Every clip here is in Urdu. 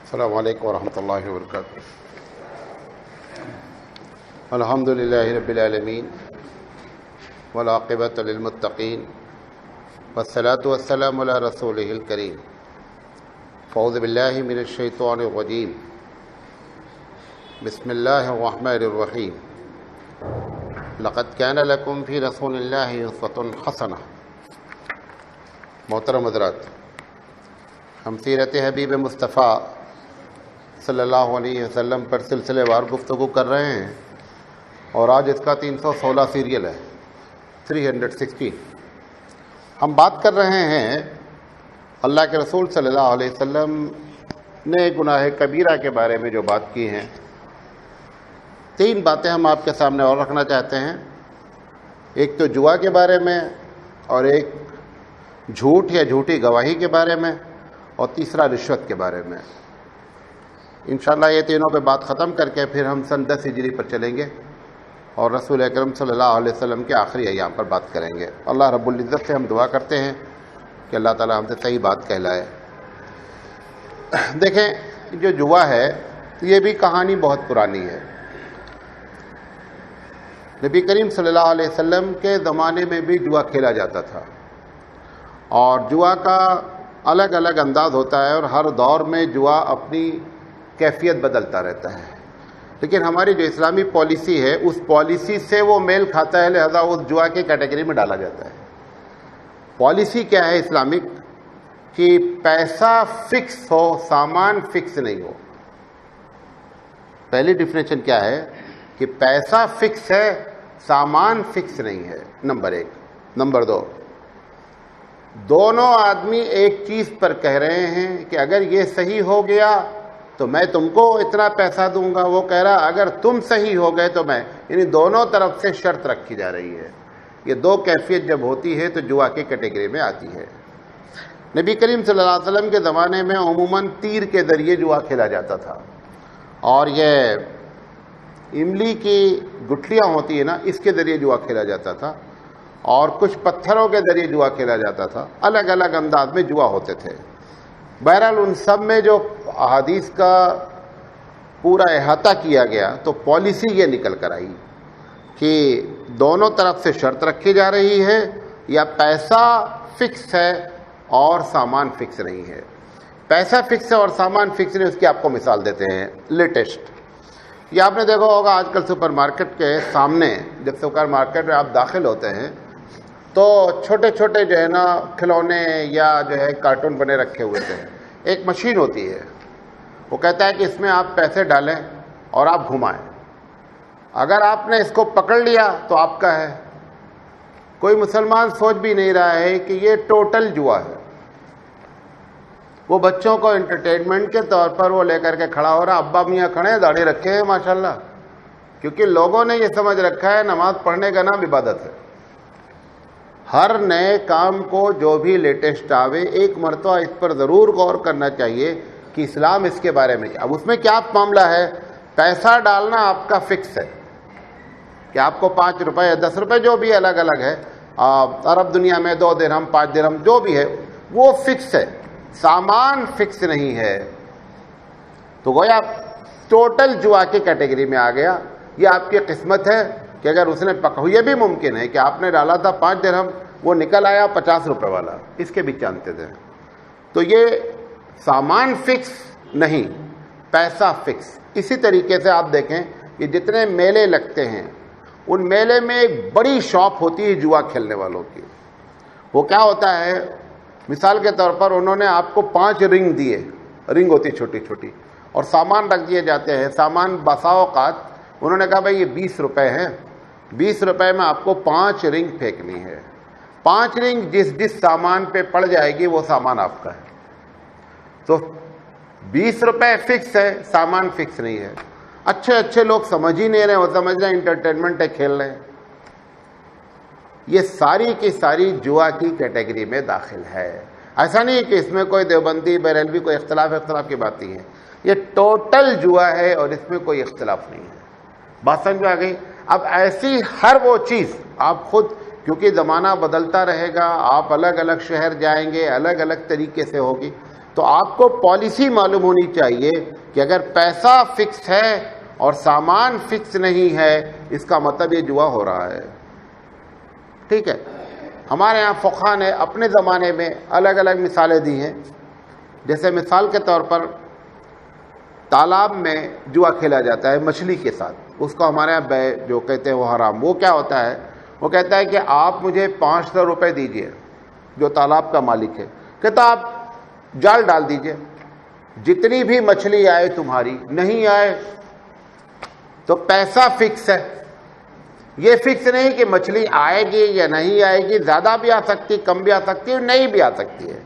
السلام علیکم ورحمۃ اللہ وبرکاتہ۔ الحمد للہ رب العالمین والعاقبۃ للمتقین والصلاۃ والسلام علی رسولہ الکریم۔ اعوذ باللہ من الشیطان الرجیم، بسم اللہ الرحمن الرحیم۔ لقد کان لکم فی رسول اللہ اسوۃ حسنہ۔ محترم حضرات، ہم سیرت حبیب مصطفیٰ صلی اللہ علیہ وسلم پر سلسلے وار گفتگو کر رہے ہیں، اور آج اس کا 316 سیریل ہے، 316۔ ہم بات کر رہے ہیں اللہ کے رسول صلی اللہ علیہ وسلم نے گناہ کبیرہ کے بارے میں جو بات کی ہیں۔ 3 باتیں ہم آپ کے سامنے اور رکھنا چاہتے ہیں۔ ایک تو جوا کے بارے میں، اور ایک جھوٹ یا جھوٹی گواہی کے بارے میں، اور تیسرا رشوت کے بارے میں۔ انشاءاللہ یہ تینوں پہ بات ختم کر کے پھر ہم سن 10 ہجری پر چلیں گے اور رسول اکرم صلی اللہ علیہ وسلم کے آخری ایام پر بات کریں گے۔ اللہ رب العزت سے ہم دعا کرتے ہیں کہ اللہ تعالی ہم سے صحیح بات کہلائے۔ دیکھیں، جو جوا ہے یہ بھی کہانی بہت پرانی ہے۔ نبی کریم صلی اللہ علیہ وسلم کے زمانے میں بھی جوا کھیلا جاتا تھا، اور جوا کا الگ الگ انداز ہوتا ہے، اور ہر دور میں جوا اپنی کیفیت بدلتا رہتا ہے۔ لیکن ہماری جو اسلامی پالیسی ہے اس پالیسی سے وہ میل کھاتا ہے، لہذا اس جوا کی کیٹیگری میں ڈالا جاتا ہے۔ پالیسی کیا ہے اسلامک؟ کہ پیسہ فکس ہو، سامان فکس نہیں ہو۔ پہلی ڈیفینیشن کیا ہے؟ کہ پیسہ فکس ہے، سامان فکس نہیں ہے، نمبر 1۔ نمبر 2، دونوں آدمی ایک چیز پر کہہ رہے ہیں کہ اگر یہ صحیح ہو گیا تو میں تم کو اتنا پیسہ دوں گا، وہ کہہ رہا اگر تم صحیح ہو گئے تو میں، یعنی دونوں طرف سے شرط رکھی جا رہی ہے۔ یہ 2 کیفیت جب ہوتی ہے تو جوا کی کیٹیگری میں آتی ہے۔ نبی کریم صلی اللہ علیہ وسلم کے زمانے میں عموماً تیر کے ذریعے جوا کھیلا جاتا تھا، اور یہ املی کی گٹھلیاں ہوتی ہے نا، اس کے ذریعے جوا کھیلا جاتا تھا، اور کچھ پتھروں کے ذریعے جوا کھیلا جاتا تھا۔ الگ الگ انداز میں جوا ہوتے تھے۔ بہرحال ان سب میں جو احادیث کا پورا احاطہ کیا گیا تو پالیسی یہ نکل کر آئی کہ دونوں طرف سے شرط رکھی جا رہی ہے، یا پیسہ فکس ہے اور سامان فکس نہیں ہے۔ پیسہ فکس ہے اور سامان فکس نہیں، اس کی آپ کو مثال دیتے ہیں لیٹسٹ۔ یہ آپ نے دیکھا ہوگا آج کل سپر مارکیٹ کے سامنے، جب سپر مارکیٹ میں آپ داخل ہوتے ہیں تو چھوٹے چھوٹے جو ہے نا کھلونے یا جو ہے کارٹون بنے رکھے ہوئے تھے۔ ایک مشین ہوتی ہے، وہ کہتا ہے کہ اس میں آپ پیسے ڈالیں اور آپ گھمائیں، اگر آپ نے اس کو پکڑ لیا تو آپ کا ہے۔ کوئی مسلمان سوچ بھی نہیں رہا ہے کہ یہ ٹوٹل جوا ہے۔ وہ بچوں کو انٹرٹینمنٹ کے طور پر وہ لے کر کے کھڑا ہو رہا، ابا میاں کھڑے ہیں، داڑھی رکھے ہیں ماشاءاللہ، کیونکہ لوگوں نے یہ سمجھ رکھا ہے نماز پڑھنے کا نام عبادت ہے۔ ہر نئے کام کو جو بھی لیٹسٹ آوے، ایک مرتبہ اس پر ضرور غور کرنا چاہیے کہ اسلام اس کے بارے میں کیا۔ اب اس میں کیا معاملہ ہے؟ پیسہ ڈالنا آپ کا فکس ہے کہ آپ کو 5 روپے یا 10 روپے جو بھی الگ الگ ہے، عرب دنیا میں 2 درہم 5 درہم جو بھی ہے وہ فکس ہے، سامان فکس نہیں ہے۔ تو گویا ٹوٹل جوا کی کیٹیگری میں آ گیا۔ یہ آپ کی قسمت ہے کہ اگر اس نے یہ بھی ممکن ہے کہ آپ نے ڈالا تھا 5 درہم، وہ نکل آیا 50 روپے والا، اس کے بھی چانتے تھے۔ تو یہ سامان فکس نہیں، پیسہ فکس۔ اسی طریقے سے آپ دیکھیں کہ جتنے میلے لگتے ہیں ان میلے میں ایک بڑی شاپ ہوتی ہے جوا کھیلنے والوں کی۔ وہ کیا ہوتا ہے؟ مثال کے طور پر انہوں نے آپ کو 5 رنگ دیے، رنگ ہوتی چھوٹی چھوٹی، اور سامان رکھ دیے جاتے ہیں۔ سامان بسا اوقات انہوں نے کہا بھائی یہ 20 روپے ہیں، 20 روپے میں آپ کو 5 رنگ پھینکنی ہے۔ 5 رنگ جس سامان پہ پڑ جائے گی وہ سامان آپ کا ہے۔ تو 20 روپے فکس ہے، سامان فکس نہیں ہے۔ اچھے لوگ سمجھ ہی نہیں رہے، وہ سمجھ رہے ہیں انٹرٹینمنٹ ہے، کھیل رہے ہیں۔ یہ ساری کی ساری جوا کی کیٹیگری میں داخل ہے۔ ایسا نہیں کہ اس میں کوئی دیوبندی بریلوی کوئی اختلاف کی بات نہیں ہے، یہ ٹوٹل جوا ہے اور اس میں کوئی اختلاف نہیں ہے۔ بات سمجھ میں آ گئی؟ اب ایسی ہر وہ چیز آپ خود، کیونکہ زمانہ بدلتا رہے گا، آپ الگ الگ شہر جائیں گے، الگ الگ طریقے سے ہوگی، تو آپ کو پالیسی معلوم ہونی چاہیے کہ اگر پیسہ فکس ہے اور سامان فکس نہیں ہے، اس کا مطلب یہ جوا ہو رہا ہے. ٹھیک ہے. ہمارے ہاں فقہا نے اپنے زمانے میں الگ الگ مثالیں دی ہیں. جیسے مثال کے طور پر تالاب میں جوا کھیلا جاتا ہے مچھلی کے ساتھ، اس کو ہمارے یہاں بے جو کہتے ہیں وہ حرام. وہ کیا ہوتا ہے؟ وہ کہتا ہے کہ آپ مجھے 500 روپے دیجئے، جو تالاب کا مالک ہے کہتا آپ جال ڈال دیجئے، جتنی بھی مچھلی آئے تمہاری، نہیں آئے تو پیسہ فکس ہے. یہ فکس نہیں کہ مچھلی آئے گی یا نہیں آئے گی، زیادہ بھی آ سکتی، کم بھی آ سکتی ہے، نہیں بھی آ سکتی ہے.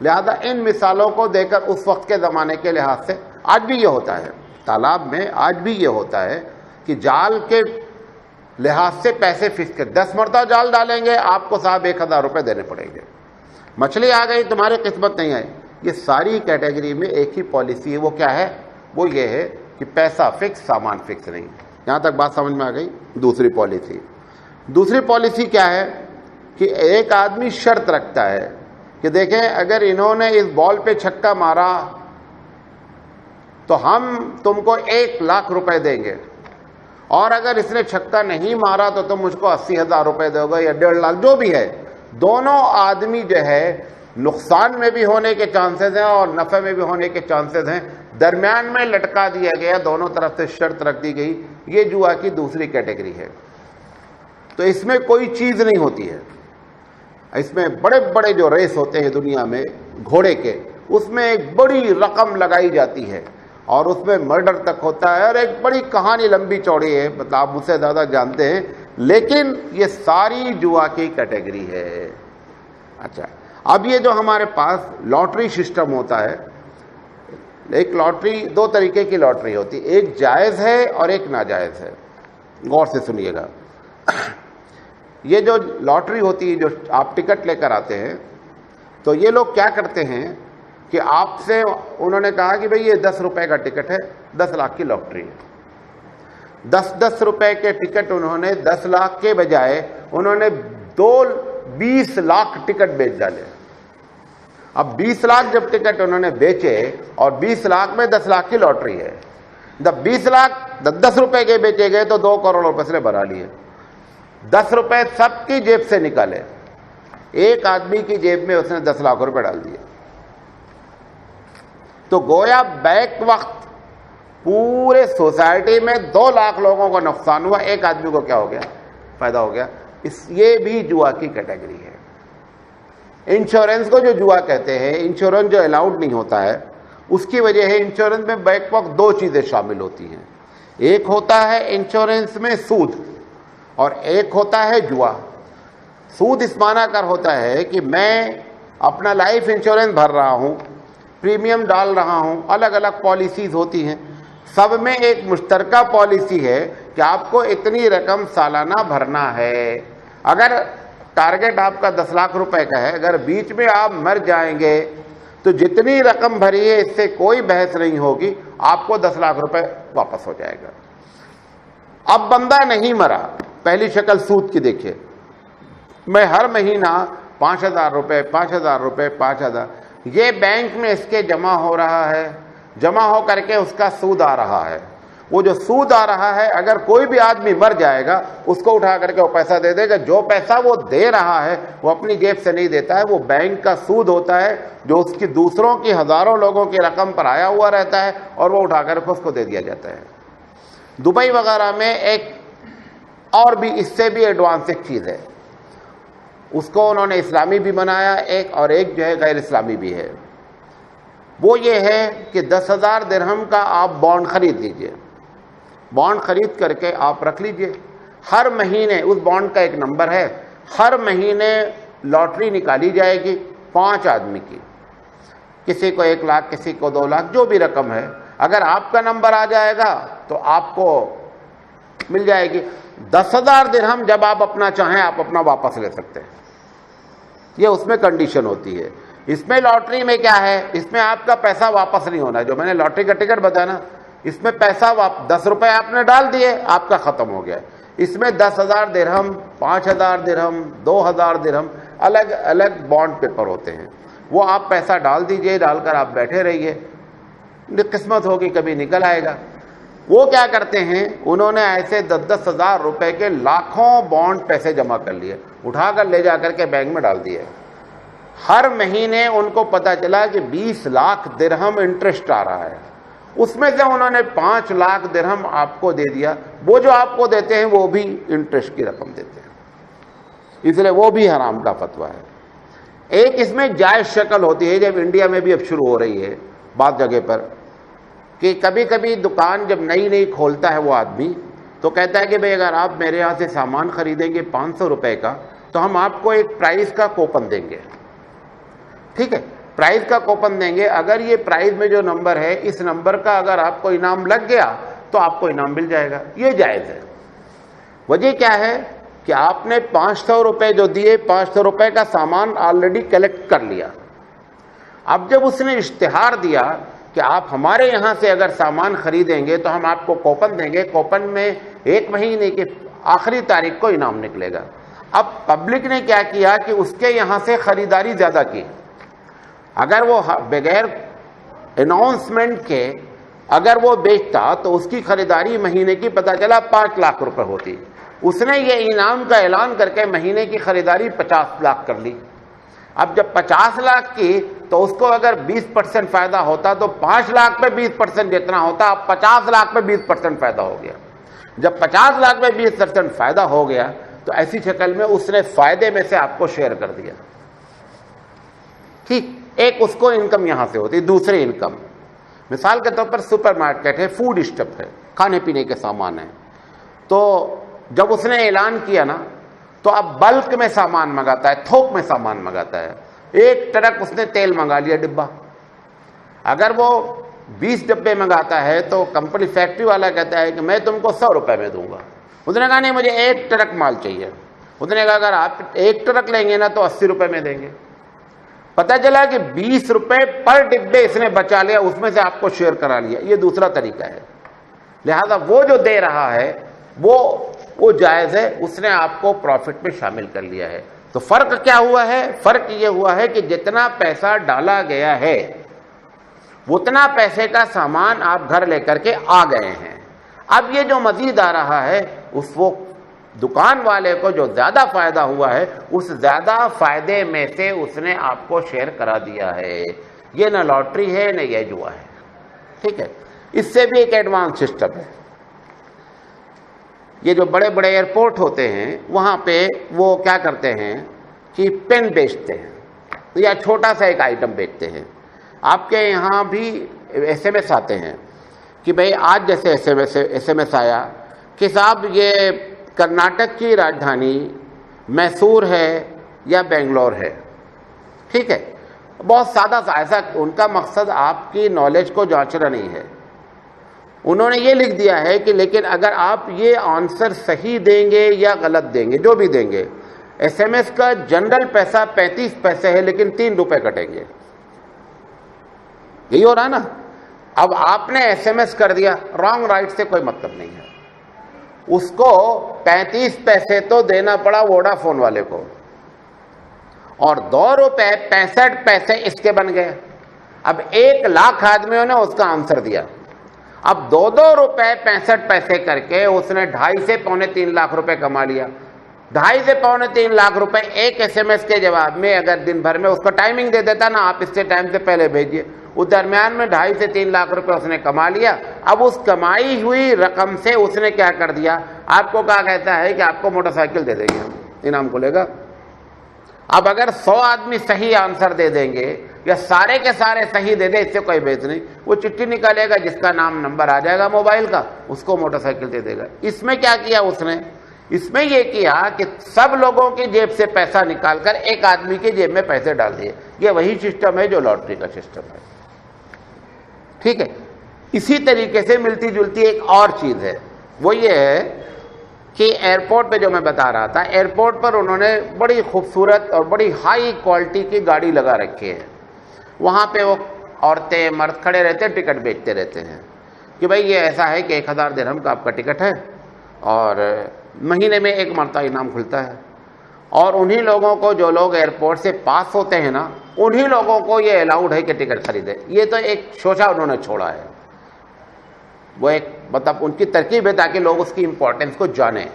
لہذا ان مثالوں کو دے کر اس وقت کے زمانے کے لحاظ سے آج بھی یہ ہوتا ہے، تالاب میں آج بھی یہ ہوتا ہے کہ جال کے لحاظ سے پیسے فکس کر، 10 مرتبہ جال ڈالیں گے آپ کو صاحب 1000 روپے دینے پڑیں گے. مچھلی آ گئی، تمہاری قسمت نہیں آئی. یہ ساری کیٹیگری میں ایک ہی پالیسی ہے. وہ کیا ہے؟ وہ یہ ہے کہ پیسہ فکس، سامان فکس نہیں. یہاں تک بات سمجھ میں آ گئی. دوسری پالیسی کیا ہے کہ ایک آدمی شرط رکھتا ہے کہ دیکھیں اگر انہوں نے اس بال پہ چھکا مارا تو ہم تم کو 1,00,000 روپے دیں گے، اور اگر اس نے چھکا نہیں مارا تو تم مجھ کو 80,000 روپے دو گے یا 1.5 جو بھی ہے. دونوں آدمی جو ہے نقصان میں بھی ہونے کے چانسز ہیں اور نفع میں بھی ہونے کے چانسز ہیں، درمیان میں لٹکا دیا گیا، دونوں طرف سے شرط رکھ دی گئی. یہ جوا کی دوسری کیٹیگری ہے. تو اس میں کوئی چیز نہیں ہوتی ہے. اس میں بڑے بڑے جو ریس ہوتے ہیں دنیا میں گھوڑے کے، اس میں ایک بڑی رقم لگائی جاتی ہے اور اس میں مرڈر تک ہوتا ہے، اور ایک بڑی کہانی لمبی چوڑی ہے، مطلب آپ مجھ سے زیادہ جانتے ہیں، لیکن یہ ساری جوا کی کیٹیگری ہے. اچھا، اب یہ جو ہمارے پاس لاٹری سسٹم ہوتا ہے، ایک لاٹری، 2 طریقے کی لاٹری ہوتی ہے، ایک جائز ہے اور ایک ناجائز ہے. غور سے سنیے گا. یہ جو لاٹری ہوتی ہے، جو آپ ٹکٹ لے کر آتے ہیں، تو یہ لوگ کیا کرتے ہیں کہ آپ سے انہوں نے کہا کہ بھئی یہ 10 روپے کا ٹکٹ ہے، 10 لاکھ کی لاٹری ہے. 10 روپے کے ٹکٹ انہوں نے 10 لاکھ کے بجائے انہوں نے 20 لاکھ ٹکٹ بیچ ڈالے. اب 20 لاکھ جب ٹکٹ انہوں نے بیچے اور 20 لاکھ میں 10 لاکھ کی لاٹری ہے، جب 20 لاکھ 10 روپے کے بیچے گئے تو 2 کروڑ روپے سے بنا لیے. 10 روپے سب کی جیب سے نکالے، ایک آدمی کی جیب میں اس نے 10 لاکھ روپے ڈال دیے. تو گویا بیک وقت پورے سوسائٹی میں 2 لاکھ لوگوں کا نقصان ہوا، ایک آدمی کو کیا ہو گیا؟ فائدہ ہو گیا. یہ بھی جوا کی کیٹیگری ہے. انشورنس کو جو جوا کہتے ہیں، انشورنس جو الاؤڈ نہیں ہوتا ہے، اس کی وجہ ہے انشورنس میں بیک وقت 2 چیزیں شامل ہوتی ہیں. ایک ہوتا ہے انشورنس میں سود اور ایک ہوتا ہے جوا. سود اس معنی کر ہوتا ہے کہ میں اپنا لائف انشورنس بھر رہا ہوں، پریمیم ڈال رہا ہوں، الگ الگ پالیسیز ہوتی ہیں، سب میں ایک مشترکہ پالیسی ہے کہ آپ کو اتنی رقم سالانہ بھرنا ہے. اگر ٹارگٹ آپ کا 10 لاکھ روپے کا ہے، اگر بیچ میں آپ مر جائیں گے تو جتنی رقم بھری ہے اس سے کوئی بحث نہیں ہوگی، آپ کو 10 لاکھ روپے واپس ہو جائے گا. اب بندہ نہیں مرا، پہلی شکل سود کی دیکھیے، میں ہر مہینہ 5,000 روپے 5,000 روپے 5,000 یہ بینک میں اس کے جمع ہو رہا ہے، جمع ہو کر کے اس کا سود آ رہا ہے. وہ جو سود آ رہا ہے، اگر کوئی بھی آدمی مر جائے گا اس کو اٹھا کر کے وہ پیسہ دے دے گا. جو پیسہ وہ دے رہا ہے وہ اپنی جیب سے نہیں دیتا ہے، وہ بینک کا سود ہوتا ہے جو اس کی دوسروں کی ہزاروں لوگوں کی رقم پر آیا ہوا رہتا ہے اور وہ اٹھا کر کے اس کو دے دیا جاتا ہے. دبئی وغیرہ میں ایک اور بھی اس سے بھی ایڈوانس ایک چیز ہے، اس کو انہوں نے اسلامی بھی بنایا ایک، اور ایک جو ہے غیر اسلامی بھی ہے. وہ یہ ہے کہ 10,000 درہم کا آپ بانڈ خرید لیجئے، بانڈ خرید کر کے آپ رکھ لیجئے. ہر مہینے اس بانڈ کا ایک نمبر ہے، ہر مہینے لاٹری نکالی جائے گی 5 آدمی کی، کسی کو 1 لاکھ، کسی کو 2 لاکھ، جو بھی رقم ہے. اگر آپ کا نمبر آ جائے گا تو آپ کو مل جائے گی. 10,000 درہم جب آپ اپنا چاہیں آپ اپنا واپس لے سکتے ہیں. یہ اس میں کنڈیشن ہوتی ہے. اس میں لاٹری میں کیا ہے، اس میں آپ کا پیسہ واپس نہیں ہونا. جو میں نے لاٹری کا ٹکٹ بتایا نا، اس میں پیسہ 10 روپے آپ نے ڈال دیے، آپ کا ختم ہو گیا. اس میں 10,000 درہم، 5,000 درہم، 2,000 درہم، الگ الگ بانڈ پیپر ہوتے ہیں. وہ آپ پیسہ ڈال دیجئے، ڈال کر آپ بیٹھے رہیے، قسمت ہوگی کبھی نکل آئے گا۔ وہ کیا کرتے ہیں، انہوں نے ایسے 10,000 روپے کے لاکھوں بانڈ پیسے جمع کر لیے، اٹھا کر لے جا کر کے بینک میں ڈال دیے۔ ہر مہینے ان کو پتا چلا کہ 20 لاکھ درہم انٹرسٹ آ رہا ہے، اس میں سے انہوں نے 5 لاکھ درہم آپ کو دے دیا۔ وہ جو آپ کو دیتے ہیں وہ بھی انٹرسٹ کی رقم دیتے ہیں، اس لیے وہ بھی حرام کا فتویٰ ہے۔ ایک اس میں جائز شکل ہوتی ہے، جب انڈیا میں بھی اب شروع ہو رہی ہے بعض جگہ پر، کہ کبھی کبھی دکان جب نئی نئی کھولتا ہے وہ آدمی تو کہتا ہے کہ بھئی اگر آپ میرے یہاں سے سامان خریدیں گے 500 روپے کا تو ہم آپ کو ایک پرائز کا کوپن دیں گے، ٹھیک ہے، پرائز کا کوپن دیں گے، اگر یہ پرائز میں جو نمبر ہے اس نمبر کا اگر آپ کو انعام لگ گیا تو آپ کو انعام مل جائے گا۔ یہ جائز ہے۔ وجہ کیا ہے کہ آپ نے 500 روپے جو دیے، 500 روپے کا سامان آلریڈی کلیکٹ کر لیا۔ اب جب اس نے اشتہار دیا کہ آپ ہمارے یہاں سے اگر سامان خریدیں گے تو ہم آپ کو کوپن دیں گے، کوپن میں 1 مہینے کی آخری تاریخ کو انعام نکلے گا۔ اب پبلک نے کیا کیا کہ اس کے یہاں سے خریداری زیادہ کی۔ اگر وہ بغیر اناؤنسمنٹ کے اگر وہ بیچتا تو اس کی خریداری مہینے کی پتہ چلا 5 لاکھ روپے ہوتی، اس نے یہ انعام کا اعلان کر کے مہینے کی خریداری 50 لاکھ کر لی۔ اب جب 50 لاکھ کی تو اس کو اگر 20% فائدہ ہوتا تو 5 لاکھ پہ 20% جتنا ہوتا، اب 50 لاکھ پہ 20% فائدہ ہو گیا۔ جب 50 لاکھ پہ 20% فائدہ ہو گیا تو ایسی شکل میں اس نے فائدے میں سے آپ کو شیئر کر دیا، ٹھیک۔ ایک اس کو انکم یہاں سے ہوتی، دوسری انکم مثال کے طور پر سپر مارکیٹ ہے، فوڈ اسٹپ ہے، کھانے پینے کے سامان ہیں، تو جب اس نے اعلان کیا نا تو اب بلک میں سامان منگاتا ہے، تھوک میں سامان منگاتا ہے۔ 1 ٹرک اس نے تیل منگا لیا ڈبہ، اگر وہ 20 ڈبے منگاتا ہے تو کمپنی فیکٹری والا کہتا ہے کہ میں تم کو 100 روپے میں دوں گا۔ اس نے کہا نہیں مجھے 1 ٹرک مال چاہیے، اس نے کہا اگر آپ 1 ٹرک لیں گے نا تو 80 روپے میں دیں گے۔ پتہ چلا کہ 20 روپے پر ڈبے اس نے بچا لیا، اس میں سے آپ کو شیئر کرا لیا۔ یہ دوسرا طریقہ ہے۔ لہذا وہ جو دے رہا ہے وہ جائز ہے، اس نے آپ کو پروفٹ میں شامل کر لیا ہے۔ تو فرق کیا ہوا ہے؟ فرق یہ ہوا ہے کہ جتنا پیسہ ڈالا گیا ہے اتنا پیسے کا سامان آپ گھر لے کر کے آ گئے ہیں۔ اب یہ جو مزید آ رہا ہے اس وہ دکان والے کو جو زیادہ فائدہ ہوا ہے اس زیادہ فائدے میں سے اس نے آپ کو شیئر کرا دیا ہے۔ یہ نہ لاٹری ہے نہ یہ جوا ہے، ٹھیک ہے۔ اس سے بھی ایک ایڈوانس سسٹم ہے۔ یہ جو بڑے بڑے ایئرپورٹ ہوتے ہیں وہاں پہ وہ کیا کرتے ہیں کہ پین بیچتے ہیں یا چھوٹا سا ایک آئٹم بیچتے ہیں۔ آپ کے یہاں بھی SMS آتے ہیں کہ بھئی آج جیسے SMS آیا کہ صاحب یہ کرناٹک کی راجدھانی میسور ہے یا بنگلور ہے، ٹھیک ہے۔ بہت سادہ سا، ایسا ان کا مقصد آپ کی نالج کو جانچنا نہیں ہے، انہوں نے یہ لکھ دیا ہے کہ لیکن اگر آپ یہ آنسر صحیح دیں گے یا غلط دیں گے، جو بھی دیں گے، SMS کا جنرل پیسہ 35 پیسے ہے لیکن 3 روپے کٹیں گے۔ یہی ہو رہا ہے نا۔ اب آپ نے SMS کر دیا، رانگ رائٹ سے کوئی مطلب نہیں ہے، اس کو 35 پیسے تو دینا پڑا ووڈا فون والے کو، اور 2 روپے 65 پیسے اس کے بن گئے۔ اب 1 لاکھ آدمیوں نے اس کا آنسر دیا، اب 2 روپے 65 پیسے کر کے اس نے 2.5 سے 2.25 لاکھ روپے کما لیا۔ 2.5 سے 2.25 لاکھ روپے ایک SMS کے جواب میں اگر دن بھر میں اس کو ٹائمنگ دے دیتا نا، آپ اس سے ٹائم سے پہلے بھیجیے، اس درمیان میں 2.5 سے 3 لاکھ روپے اس نے کما لیا۔ اب اس کمائی ہوئی رقم سے اس نے کیا کر دیا، آپ کو کہا کہتا ہے کہ آپ کو موٹر سائیکل دے دیں گے، ہم انعام کو لے گا۔ اب اگر 100 آدمی صحیح آنسر دے دیں گے یا سارے کے سارے صحیح دے دے، اس سے کوئی بیچ نہیں، وہ چٹھی نکالے گا، جس کا نام نمبر آ جائے گا موبائل کا اس کو موٹر سائیکل دے دے گا۔ اس میں کیا کیا اس نے؟ اس میں یہ کیا کہ سب لوگوں کی جیب سے پیسہ نکال کر ایک آدمی کی جیب میں پیسے ڈال دیے۔ یہ وہی سسٹم ہے جو لاٹری کا سسٹم ہے، ٹھیک ہے۔ اسی طریقے سے ملتی جلتی ایک اور چیز ہے، وہ یہ ہے کہ ایئرپورٹ پہ جو میں بتا رہا تھا، ایئرپورٹ پر انہوں نے بڑی خوبصورت اور بڑی ہائی کوالٹی کی گاڑی لگا رکھی ہے۔ وہاں پہ وہ عورتیں مرد کھڑے رہتے ہیں، ٹکٹ بیچتے رہتے ہیں کہ بھئی یہ ایسا ہے کہ 1000 درہم کا آپ کا ٹکٹ ہے اور مہینے میں 1 مرتبہ انعام کھلتا ہے۔ اور انہی لوگوں کو جو لوگ ایئرپورٹ سے پاس ہوتے ہیں نا، انہی لوگوں کو یہ الاؤڈ ہے کہ ٹکٹ خریدے. یہ تو ایک شوشہ انہوں نے چھوڑا ہے, وہ ایک مطلب ان کی ترکیب ہے تاکہ لوگ اس کی امپورٹنس کو جانیں.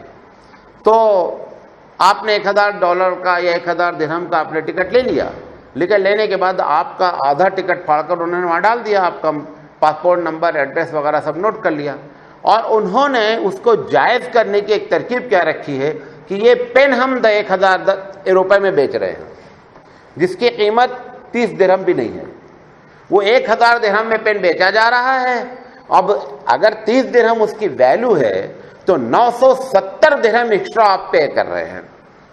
تو آپ نے $1000 کا یا 1000 درہم کا آپ نے ٹکٹ لے لیا, لیکن لینے کے بعد آپ کا آدھا ٹکٹ پھاڑ کر انہوں نے وہاں ڈال دیا, آپ کا پاسپورٹ نمبر, ایڈریس وغیرہ سب نوٹ کر لیا, اور انہوں نے اس کو جائز کرنے کی ایک ترکیب کیا رکھی ہے کہ یہ پین ہم 1000 روپے میں بیچ رہے ہیں, جس کی قیمت 30 درہم بھی نہیں ہے. وہ 1000 درہم میں پین بیچا جا رہا ہے. اب اگر 30 درہم اس کی ویلیو ہے تو 970 درہم ایکسٹرا آپ پے کر رہے ہیں.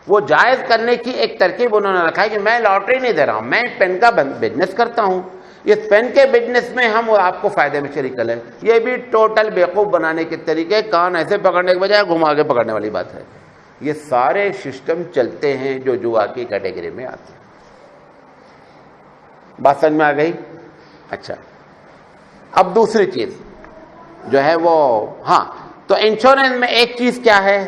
وہ جائز کرنے کی ایک ترکیب انہوں نے رکھا ہے کہ میں لاٹری نہیں دے رہا ہوں, میں پین کا بزنس کرتا ہوں, اس پین کے بزنس میں ہم آپ کو فائدے میں شریک کریں. یہ بھی ٹوٹل بیوقوف بنانے کے طریقے, کان ایسے پکڑنے کے بجائے گھما کے پکڑنے والی بات ہے. یہ سارے سسٹم چلتے ہیں جو جوا کی کیٹیگری میں آتے ہیں. بات سمجھ میں آ گئی؟ اچھا, اب دوسری چیز جو ہے وہ, ہاں, تو انشورنس میں ایک چیز کیا ہے,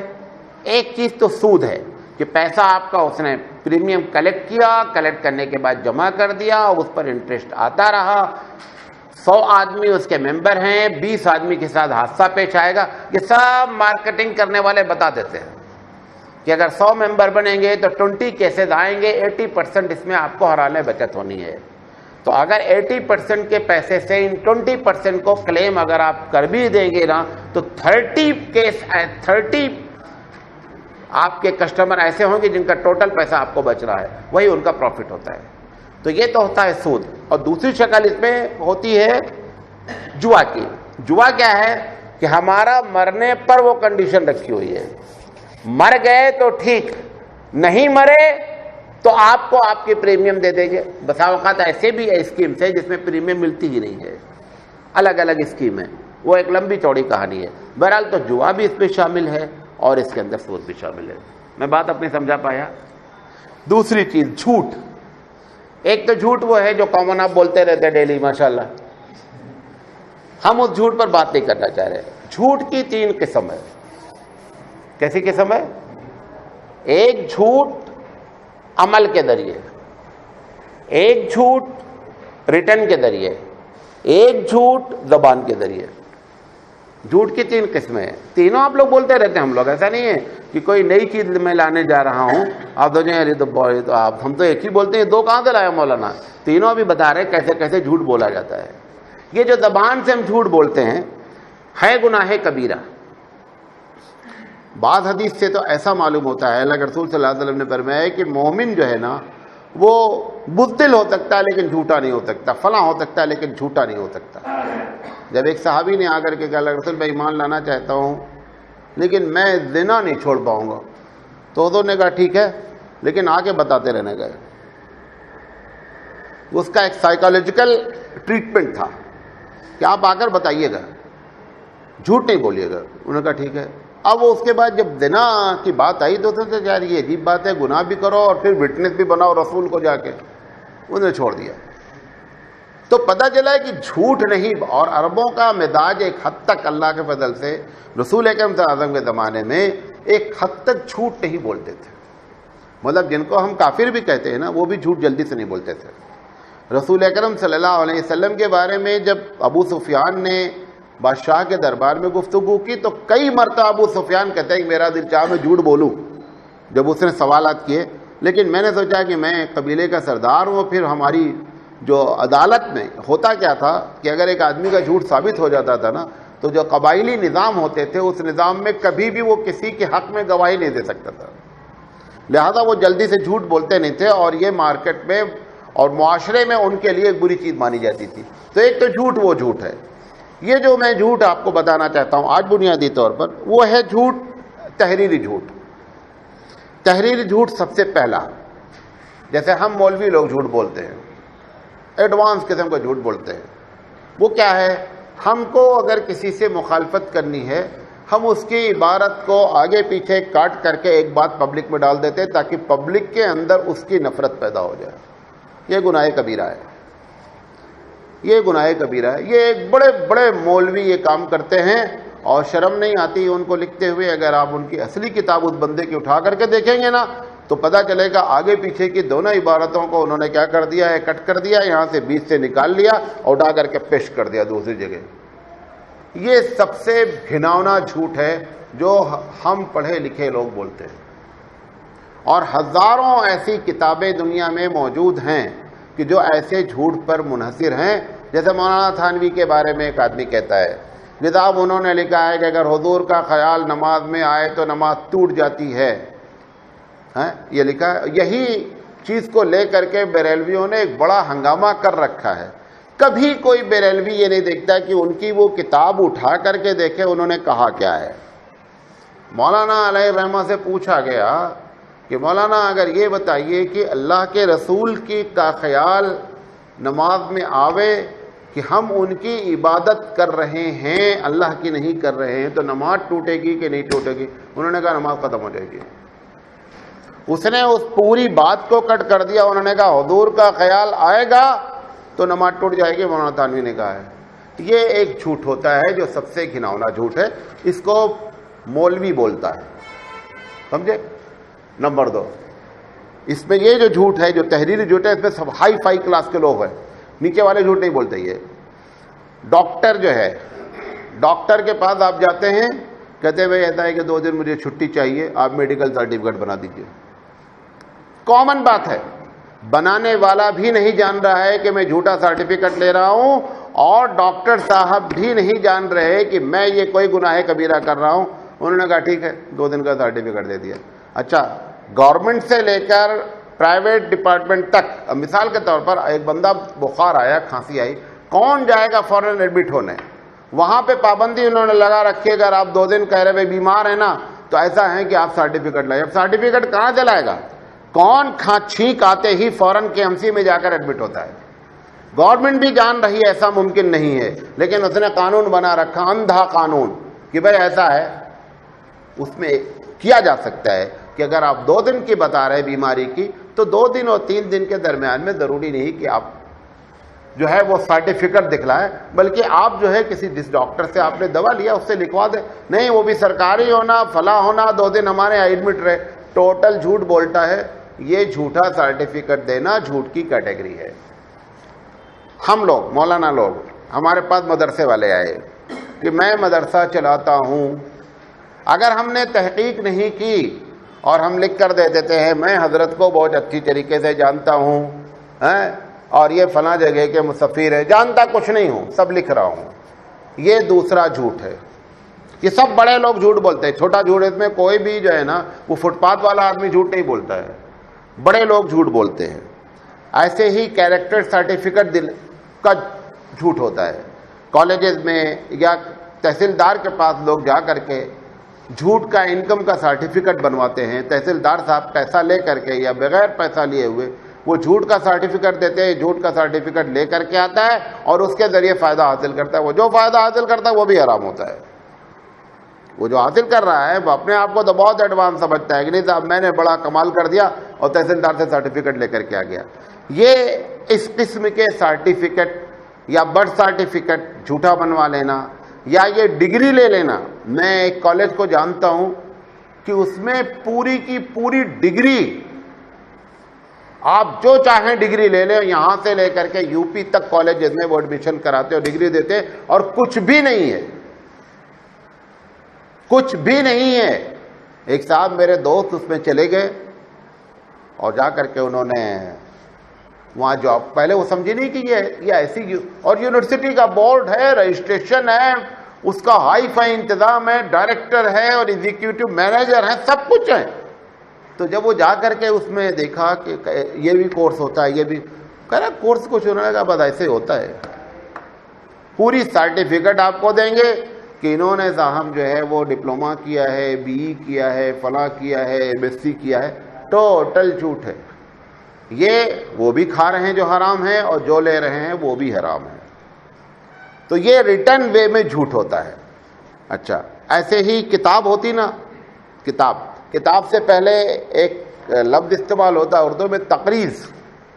ایک چیز تو سود ہے کہ پیسہ آپ کا اس نے پریمیم کلیکٹ کیا, کلیکٹ کرنے کے بعد جمع کر دیا, اس پر انٹرسٹ آتا رہا. 100 آدمی اس کے ممبر ہیں, 20 آدمی کے ساتھ حادثہ پیش آئے گا. یہ سب مارکیٹنگ کرنے والے بتا دیتے ہیں کہ اگر 100 ممبر بنیں گے تو 20 کیسز آئیں گے, 80% اس میں آپ کو ہر حال میں بچت ہونی ہے. تو اگر 80% کے پیسے سے ان 20% کو کلیم اگر آپ کر بھی دیں گے نا, تو 30 آپ کے کسٹمر ایسے ہوں گے جن کا ٹوٹل پیسہ آپ کو بچ رہا ہے, وہی ان کا پروفٹ ہوتا ہے. تو یہ تو ہوتا ہے سود. اور دوسری شکل اس میں ہوتی ہے جوا کی. جوا کیا ہے کہ ہمارا مرنے پر وہ کنڈیشن رکھی ہوئی ہے, مر گئے تو ٹھیک, نہیں مرے تو آپ کو آپ کی پریمیم دے دیں گے. بسا اوقات ایسے بھی ہے اسکیم سے جس میں پریمیم ملتی ہی نہیں ہے, الگ الگ اسکیم ہے, وہ ایک لمبی چوڑی کہانی ہے. بہرحال تو جوا بھی اس پہ شامل ہے اور اس کے اندر سود بھی شامل ہے. میں بات اپنی سمجھا پایا؟ دوسری چیز جھوٹ. ایک تو جھوٹ وہ ہے جو کامن آپ بولتے رہتے ڈیلی ماشاءاللہ, ہم اس جھوٹ پر بات نہیں کرنا چاہ رہے. جھوٹ کی 3 قسم ہے. کیسی قسم ہے؟ ایک جھوٹ عمل کے ذریعے, ایک جھوٹ ریٹن کے ذریعے, ایک جھوٹ زبان کے ذریعے. جھوٹ کی 3 قسمیں ہیں. تینوں آپ لوگ بولتے رہتے ہیں, ہم لوگ ایسا نہیں ہے کہ کوئی نئی چیز میں لانے جا رہا ہوں آپ تو آپ, ہم تو ایک ہی بولتے ہیں, 2 کہاں سے لایا مولانا؟ تینوں ابھی بتا رہے کیسے کیسے جھوٹ بولا جاتا ہے. یہ جو زبان سے ہم جھوٹ بولتے ہیں ہے گناہ کبیرہ. بعض حدیث سے تو ایسا معلوم ہوتا ہے, اللہ کے رسول صلی اللہ علیہ وسلم نے فرمایا کہ مومن جو ہے نا وہ بزدل ہو سکتا ہے لیکن جھوٹا نہیں ہو سکتا, فلاں ہو سکتا ہے لیکن جھوٹا نہیں ہو سکتا. جب ایک صحابی نے آ کر کے کہا اللہ کے رسول میں ایمان لانا چاہتا ہوں لیکن میں زنا نہیں چھوڑ پاؤں گا, تو حضور نے کہا ٹھیک ہے لیکن آ کے بتاتے رہنے گئے. اس کا ایک سائیکالوجیکل ٹریٹمنٹ تھا کہ آپ آ کر بتائیے گا, جھوٹ نہیں بولیے گا. انہوں نے کہا ٹھیک ہے. اب وہ اس کے بعد جب زنا کی بات آئی تو یار یہ عجیب بات ہے, گناہ بھی کرو اور پھر وٹنس بھی بناؤ رسول کو جا کے, انہوں نے چھوڑ دیا. تو پتہ چلا کہ جھوٹ نہیں. اور عربوں کا مزاج ایک حد تک اللہ کے فضل سے رسول اکرم صلی اللہ علیہ وسلم کے زمانے میں ایک حد تک جھوٹ نہیں بولتے تھے. مطلب جن کو ہم کافر بھی کہتے ہیں نا, وہ بھی جھوٹ جلدی سے نہیں بولتے تھے. رسول اکرم صلی اللہ علیہ وسلم کے بارے میں جب ابو سفیان نے بادشاہ کے دربار میں گفتگو کی تو کئی مرتبہ ابو سفیان کہتے ہیں کہ میرا دل چاہا میں جھوٹ بولوں جب اس نے سوالات کیے, لیکن میں نے سوچا کہ میں قبیلے کا سردار ہوں. پھر ہماری جو عدالت میں ہوتا کیا تھا کہ اگر ایک آدمی کا جھوٹ ثابت ہو جاتا تھا نا تو جو قبائلی نظام ہوتے تھے اس نظام میں کبھی بھی وہ کسی کے حق میں گواہی نہیں دے سکتا تھا, لہذا وہ جلدی سے جھوٹ بولتے نہیں تھے. اور یہ مارکیٹ میں اور معاشرے میں ان کے لیے ایک بری چیز مانی جاتی تھی. تو ایک تو جھوٹ وہ جھوٹ ہے. یہ جو میں جھوٹ آپ کو بتانا چاہتا ہوں آج بنیادی طور پر وہ ہے جھوٹ تحریری جھوٹ. تحریری جھوٹ سب سے پہلا, جیسے ہم مولوی لوگ جھوٹ بولتے ہیں, ایڈوانس قسم کا جھوٹ بولتے ہیں. وہ کیا ہے, ہم کو اگر کسی سے مخالفت کرنی ہے ہم اس کی عبارت کو آگے پیچھے کاٹ کر کے ایک بات پبلک میں ڈال دیتے ہیں تاکہ پبلک کے اندر اس کی نفرت پیدا ہو جائے. یہ گناہ کبیرہ ہے, یہ گناہ کبیرہ ہے. یہ ایک بڑے بڑے مولوی یہ کام کرتے ہیں اور شرم نہیں آتی ان کو لکھتے ہوئے. اگر آپ ان کی اصلی کتاب اس بندے کی اٹھا کر کے دیکھیں گے نا تو پتہ چلے گا آگے پیچھے کی دونوں عبارتوں کو انہوں نے کیا کر دیا ہے، کٹ کر دیا، یہاں سے بیچ سے نکال لیا اور اٹھا کر کے پیش کر دیا دوسری جگہ۔ یہ سب سے گھناؤنا جھوٹ ہے جو ہم پڑھے لکھے لوگ بولتے ہیں، اور ہزاروں ایسی کتابیں دنیا میں موجود ہیں کہ جو ایسے جھوٹ پر منحصر ہیں۔ جیسے مولانا تھانوی کے بارے میں ایک آدمی کہتا ہے، کتاب انہوں نے لکھا ہے کہ اگر حضور کا خیال نماز میں آئے تو نماز ٹوٹ جاتی ہے، یہ لکھا ہے۔ یہی چیز کو لے کر کے بریلویوں نے ایک بڑا ہنگامہ کر رکھا ہے۔ کبھی کوئی بریلوی یہ نہیں دیکھتا کہ ان کی وہ کتاب اٹھا کر کے دیکھے انہوں نے کہا کیا ہے۔ مولانا علیہ رحمہ سے پوچھا گیا کہ مولانا اگر یہ بتائیے کہ اللہ کے رسول کی کا خیال نماز میں آوے کہ ہم ان کی عبادت کر رہے ہیں، اللہ کی نہیں کر رہے ہیں، تو نماز ٹوٹے گی کہ نہیں ٹوٹے گی؟ انہوں نے کہا نماز ختم ہو جائے گی۔ اس نے اس پوری بات کو کٹ کر دیا، انہوں نے کہا حضور کا خیال آئے گا تو نماز ٹوٹ جائے گی، مولانا تھانوی نے کہا ہے۔ یہ ایک جھوٹ ہوتا ہے جو سب سے گھناؤنا جھوٹ ہے، اس کو مولوی بولتا ہے، سمجھے؟ نمبر 2، اس میں یہ جو جھوٹ ہے، جو تحریری جھوٹ ہے، اس میں سب ہائی فائی کلاس کے لوگ ہیں، نیچے والے جھوٹ نہیں بولتے۔ یہ ڈاکٹر جو ہے، ڈاکٹر کے پاس آپ جاتے ہیں، کہتے ہیں بھائی ایسا ہے کہ 2 دن مجھے چھٹی چاہیے، آپ میڈیکل سرٹیفکیٹ بنا دیجئے۔ کامن بات ہے، بنانے والا بھی نہیں جان رہا ہے کہ میں جھوٹا سرٹیفکیٹ لے رہا ہوں، اور ڈاکٹر صاحب بھی نہیں جان رہے کہ میں یہ کوئی گناہ کبیرہ کر رہا ہوں۔ انہوں نے کہا ٹھیک ہے، 2 دن کا سرٹیفکیٹ دے دیا۔ اچھا، گورنمنٹ سے لے کر پرائیویٹ ڈپارٹمنٹ تک، مثال کے طور پر ایک بندہ بخار آیا، کھانسی آئی، کون جائے گا فوراً ایڈمٹ ہونے؟ وہاں پہ پابندی انہوں نے لگا رکھی ہے، اگر آپ 2 دن کہہ رہے بھائی بیمار ہیں نا، تو ایسا ہے کہ آپ سرٹیفکیٹ لائیں۔ اب سرٹیفکیٹ کہاں چلائے گا؟ کون چھینک آتے ہی فوراً KMC میں جا کر ایڈمٹ ہوتا ہے؟ گورنمنٹ بھی جان رہی ہے ایسا ممکن نہیں ہے، لیکن اس نے قانون بنا رکھا، اندھا قانون، کہ بھائی ایسا ہے۔ اس میں کیا جا سکتا ہے کہ اگر آپ 2 دن کی بتا رہے بیماری کی، تو 2 دن اور 3 دن کے درمیان میں ضروری نہیں کہ آپ جو ہے وہ سرٹیفکیٹ دکھلائیں، بلکہ آپ جو ہے کسی جس ڈاکٹر سے آپ نے دوا لیا اس سے لکھوا دیں۔ نہیں، وہ بھی سرکاری ہونا، فلاں ہونا، 2 دن ہمارے ایڈمٹ رہے، ٹوٹل جھوٹ بولتا ہے۔ یہ جھوٹا سرٹیفکیٹ دینا جھوٹ کی کیٹیگری ہے۔ ہم لوگ، مولانا لوگ، ہمارے پاس مدرسے والے آئے کہ میں مدرسہ چلاتا ہوں، اگر ہم نے تحقیق نہیں کی اور ہم لکھ کر دے دیتے ہیں میں حضرت کو بہت اچھی طریقے سے جانتا ہوں اور یہ فلاں جگہ کے مسفیر ہے، جانتا کچھ نہیں ہوں، سب لکھ رہا ہوں، یہ دوسرا جھوٹ ہے۔ یہ سب بڑے لوگ جھوٹ بولتے ہیں، چھوٹا جھوٹ اس میں کوئی بھی جو ہے نا، وہ فٹ پاتھ والا آدمی جھوٹ نہیں بولتا ہے، بڑے لوگ جھوٹ بولتے ہیں۔ ایسے ہی کیریکٹر سرٹیفکیٹ کا جھوٹ ہوتا ہے، کالجز میں یا تحصیلدار کے پاس لوگ جا کر کے جھوٹ کا انکم کا سرٹیفکیٹ بنواتے ہیں، تحصیلدار صاحب پیسہ لے کر کے یا بغیر پیسہ لیے ہوئے وہ جھوٹ کا سرٹیفکیٹ دیتے ہیں، جھوٹ کا سرٹیفکیٹ لے کر کے آتا ہے اور اس کے ذریعے فائدہ حاصل کرتا ہے۔ وہ جو فائدہ حاصل کرتا ہے وہ بھی حرام ہوتا ہے۔ وہ جو حاصل کر رہا ہے وہ اپنے آپ کو تو بہت ایڈوانس سمجھتا ہے کہ نہیں صاحب میں نے بڑا کمال کر دیا اور تحصیلدار سے سرٹیفکیٹ لے کر کے آ گیا۔ یہ اس قسم کے سرٹیفکیٹ یا برتھ سرٹیفکیٹ جھوٹا بنوا لینا یا یہ ڈگری لے لینا، میں ایک کالج کو جانتا ہوں کہ اس میں پوری کی پوری ڈگری، آپ جو چاہیں ڈگری لے لیں، یہاں سے لے کر کے UP تک کالجز میں وہ ایڈمیشن کراتے اور ڈگری دیتے، اور کچھ بھی نہیں ہے، کچھ بھی نہیں ہے۔ ایک صاحب میرے دوست اس میں چلے گئے اور جا کر کے انہوں نے وہاں جاب، پہلے وہ سمجھی نہیں کہ یہ ایسی، اور یونیورسٹی کا بورڈ ہے، رجسٹریشن ہے، اس کا ہائی فائی انتظام ہے، ڈائریکٹر ہے اور ایگزیکٹو مینیجر ہے، سب کچھ ہے۔ تو جب وہ جا کر کے اس میں دیکھا کہ یہ بھی کورس ہوتا ہے، یہ بھی کہہ رہا کورس کچھ انہوں نے کہا بس ایسے ہوتا ہے، پوری سرٹیفکیٹ آپ کو دیں گے کہ انہوں نے صاحب جو ہے وہ ڈپلومہ کیا ہے، BE کیا ہے، فلاں کیا ہے، MSc کیا ہے، ٹوٹل جھوٹ ہے۔ یہ وہ بھی کھا رہے ہیں جو حرام ہے اور جو لے رہے ہیں وہ بھی حرام ہے۔ تو یہ ریٹن وے میں جھوٹ ہوتا ہے۔ اچھا، ایسے ہی کتاب ہوتی نا، کتاب سے پہلے ایک لفظ استعمال ہوتا ہے اردو میں تقریض،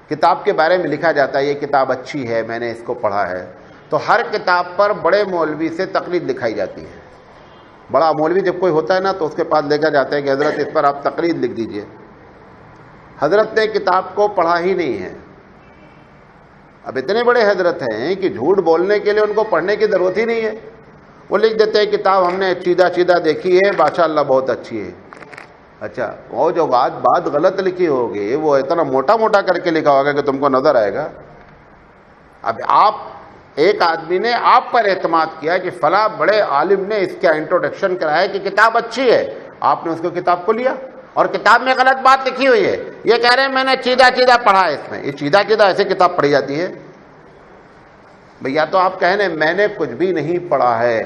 کتاب کے بارے میں لکھا جاتا ہے یہ کتاب اچھی ہے، میں نے اس کو پڑھا ہے، تو ہر کتاب پر بڑے مولوی سے تقریر لکھائی جاتی ہے۔ بڑا مولوی جب کوئی ہوتا ہے نا تو اس کے پاس لے کر جاتے ہیں کہ حضرت اس پر آپ تقریر لکھ دیجئے۔ حضرت نے کتاب کو پڑھا ہی نہیں ہے. اب اتنے بڑے حضرت ہیں کہ جھوٹ بولنے کے لیے ان کو پڑھنے کی ضرورت ہی نہیں ہے. وہ لکھ دیتے ہیں کتاب ہم نے چیدہ چیدہ دیکھی ہے ماشاء اللہ بہت اچھی ہے. اچھا وہ جو بات غلط لکھی ہوگی وہ اتنا موٹا موٹا کر کے لکھا ہوگا کہ تم کو نظر آئے گا. اب ایک آدمی نے آپ پر اعتماد کیا کہ فلاں بڑے عالم نے اس کا انٹروڈکشن کرایا کہ کتاب اچھی ہے, آپ نے اس کو کتاب کو لیا اور کتاب میں غلط بات لکھی ہوئی ہے. یہ کہہ رہے ہیں میں نے چیدہ چیدہ پڑھا ہے. اس میں یہ چیدہ چیدہ ایسے کتاب پڑھی جاتی ہے؟ بھیا تو آپ کہنے میں نے کچھ بھی نہیں پڑھا ہے,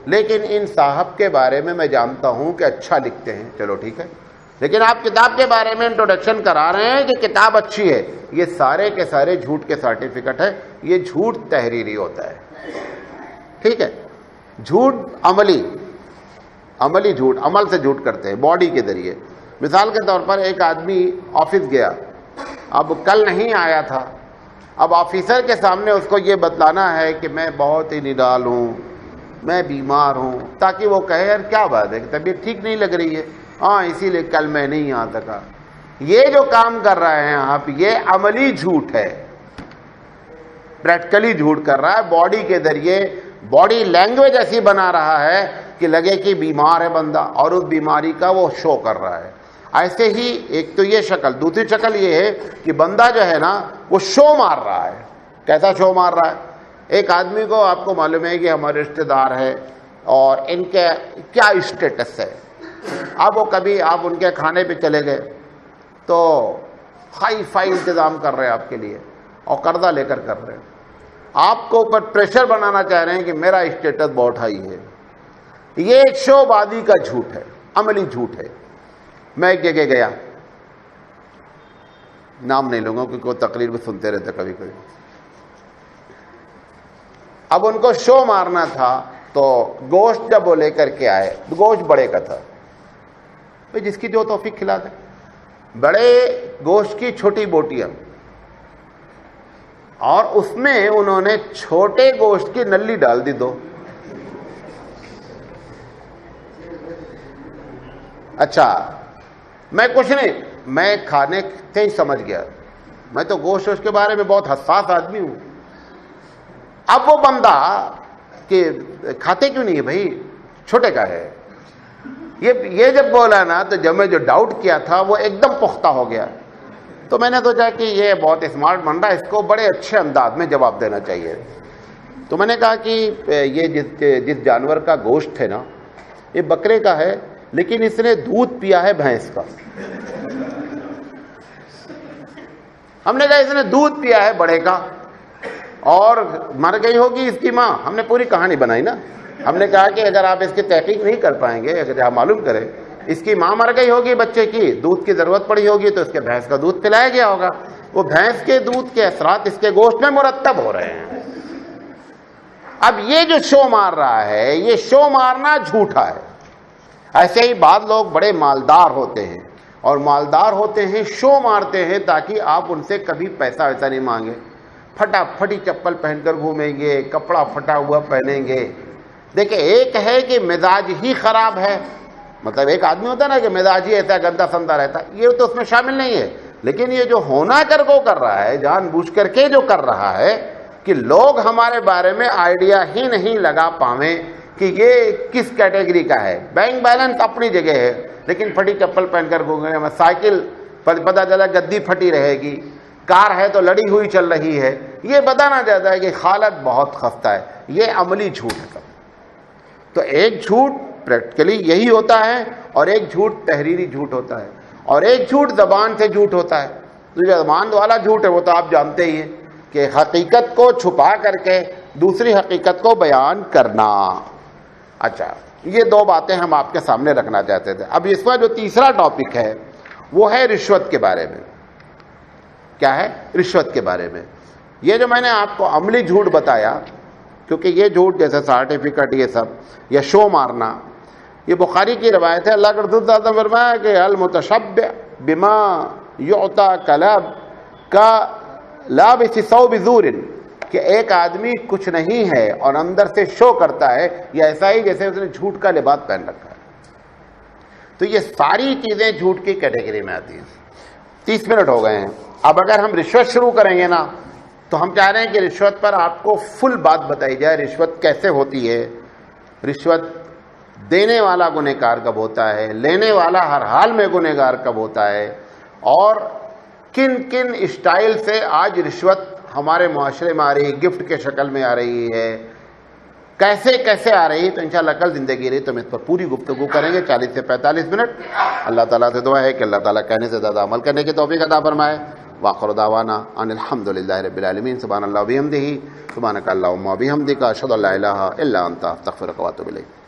لیکن ان صاحب کے بارے میں جانتا ہوں کہ اچھا لکھتے ہیں. چلو ٹھیک ہے, لیکن آپ کتاب کے بارے میں انٹروڈکشن کرا رہے ہیں کہ کتاب اچھی ہے. یہ سارے کے سارے جھوٹ کے سرٹیفکیٹ ہے. یہ جھوٹ تحریری ہوتا ہے. ٹھیک ہے, جھوٹ عملی جھوٹ, عمل سے جھوٹ کرتے ہیں باڈی کے ذریعے. مثال کے طور پر ایک آدمی آفس گیا, اب کل نہیں آیا تھا. اب آفیسر کے سامنے اس کو یہ بتلانا ہے کہ میں بہت ہی نڈال ہوں, میں بیمار ہوں, تاکہ وہ کہے یار کیا بات ہے طبیعت ٹھیک نہیں لگ رہی ہے, ہاں اسی لیے کل میں نہیں آ سکا. یہ جو کام کر رہے ہیں آپ, یہ عملی جھوٹ ہے, پریکٹیکلی جھوٹ کر رہا ہے. باڈی کے ذریعے باڈی لینگویج ایسی بنا رہا ہے کہ لگے کہ بیمار ہے بندہ, اور اس بیماری کا وہ شو کر رہا ہے. ایسے ہی ایک تو یہ شکل, دوسری شکل یہ ہے کہ بندہ جو ہے نا وہ شو مار رہا ہے. کیسا شو مار رہا ہے؟ ایک آدمی کو آپ کو معلوم ہے کہ ہمارے رشتہ دار ہے اور ان کے کیا اسٹیٹس ہے. اب وہ کبھی آپ ان کے کھانے پہ چلے گئے تو ہائی فائی انتظام کر رہے ہیں آپ کے لیے, اور قرضہ لے کر رہے ہیں. آپ کو اوپر پریشر بنانا چاہ رہے ہیں کہ میرا اسٹیٹس بہت ہائی ہے. یہ ایک شو بازی کا جھوٹ ہے, عملی جھوٹ ہے. میں ایک جگہ گیا, نام نہیں لوں گا کیونکہ وہ تقریر بھی سنتے رہتے کبھی کبھی. اب ان کو شو مارنا تھا تو گوشت جب وہ لے کر کے آئے, گوشت بڑے کا تھا, بھائی جس کی جو توفیق کھلا دے. بڑے گوشت کی چھوٹی بوٹیاں, اور اس میں انہوں نے چھوٹے گوشت کی نلی ڈال دی 2. اچھا میں کچھ نہیں, میں کھانے سے ہی سمجھ گیا, میں تو گوشت کے بارے میں بہت حساس آدمی ہوں. اب وہ بندہ کہ کھاتے کیوں نہیں ہے بھائی, چھوٹے کا ہے. یہ جب بولا نا تو جب میں جو ڈاؤٹ کیا تھا وہ ایک دم پختہ ہو گیا. تو میں نے سوچا کہ یہ بہت اسمارٹ بن رہا ہے, اس کو بڑے اچھے انداز میں جواب دینا چاہیے. تو میں نے کہا کہ یہ جس جانور کا گوشت ہے نا یہ بکرے کا ہے, لیکن اس نے دودھ پیا ہے بھینس کا. ہم نے کہا اس نے دودھ پیا ہے بڑے کا, اور مر گئی ہوگی اس کی ماں. ہم نے پوری کہانی بنائی نا. ہم نے کہا کہ اگر آپ اس کی تحقیق نہیں کر پائیں گے, اگر آپ معلوم کریں اس کی ماں مر گئی ہوگی بچے کی, دودھ کی ضرورت پڑی ہوگی تو اس کے بھینس کا دودھ پلایا گیا ہوگا. وہ بھینس کے دودھ کے اثرات اس کے گوشت میں مرتب ہو رہے ہیں. اب یہ جو شو مار رہا ہے, یہ شو مارنا جھوٹا ہے. ایسے ہی بعض لوگ بڑے مالدار ہوتے ہیں, اور مالدار ہوتے ہیں شو مارتے ہیں تاکہ آپ ان سے کبھی پیسہ ویسا نہیں مانگے. پھٹی چپل پہن کر گھومیں گے, کپڑا پھٹا ہوا پہنیں گے. دیکھیں ایک ہے کہ مزاج ہی خراب ہے, مطلب ایک آدمی ہوتا ہے نا کہ مزاج ہی ایسا گندا سندا رہتا, یہ تو اس میں شامل نہیں ہے. لیکن یہ جو ہونا کر کو کر رہا ہے, جان بوجھ کر کے جو کر رہا ہے کہ لوگ ہمارے بارے میں آئیڈیا ہی نہیں لگا پاویں کہ یہ کس کیٹیگری کا ہے. بینک بیلنس اپنی جگہ ہے, لیکن پھٹی چپل پہن کر گھومے, سائیکل پتہ چلا گدی پھٹی رہے گی, کار ہے تو لڑی ہوئی چل رہی ہے. یہ بتانا چاہتا ہے کہ حالت بہت خستہ ہے. یہ عملی جھوٹ ہے. تو ایک جھوٹ پریکٹیکلی یہی ہوتا ہے, اور ایک جھوٹ تحریری جھوٹ ہوتا ہے, اور ایک جھوٹ زبان سے جھوٹ ہوتا ہے. تو جو زبان والا جھوٹ ہے وہ تو آپ جانتے ہی ہیں کہ حقیقت کو چھپا کر کے دوسری حقیقت کو بیان کرنا. اچھا یہ 2 باتیں ہم آپ کے سامنے رکھنا چاہتے تھے. اب اس کا جو تیسرا ٹاپک ہے وہ ہے رشوت کے بارے میں. کیا ہے؟ رشوت کے بارے میں. یہ جو میں نے آپ کو عملی جھوٹ بتایا, کیونکہ یہ جھوٹ جیسے سرٹیفکیٹ یہ سب یا شو مارنا, یہ بخاری کی روایت ہے. اللہ کے رسول صلی اللہ علیہ وسلم فرمایا کہ المتشبع بما یعطى کلب کا لابس ثوب زور, کہ ایک آدمی کچھ نہیں ہے اور اندر سے شو کرتا ہے, یا ایسا ہی جیسے اس نے جھوٹ کا لباس پہن رکھا ہے. تو یہ ساری چیزیں جھوٹ کی کیٹیگری میں آتی ہیں. 30 منٹ ہو گئے ہیں. اب اگر ہم رشوت شروع کریں گے نا تو ہم چاہ رہے ہیں کہ رشوت پر آپ کو فل بات بتائی جائے, رشوت کیسے ہوتی ہے, رشوت دینے والا گنہگار کب ہوتا ہے, لینے والا ہر حال میں گنہگار کب ہوتا ہے, اور کن کن اسٹائل سے آج رشوت ہمارے معاشرے میں آ رہی ہے, گفٹ کے شکل میں آ رہی ہے, کیسے کیسے آ رہی ہے. تو انشاءاللہ کل زندگی رہی تو ہم اس پر پوری گفتگو کریں گے 40 سے 45 منٹ. اللہ تعالیٰ سے دعا ہے کہ اللہ تعالیٰ کہنے سے زیادہ عمل کرنے کی توفیق عطا فرمائے. وآخر دعوانا ان الحمدللہ رب العالمین. سبحان اللہ و بحمدہ, سبحانک اللہم و بحمدک, اشہد ان لا الہ الا انت, استغفرک و اتوب الیک.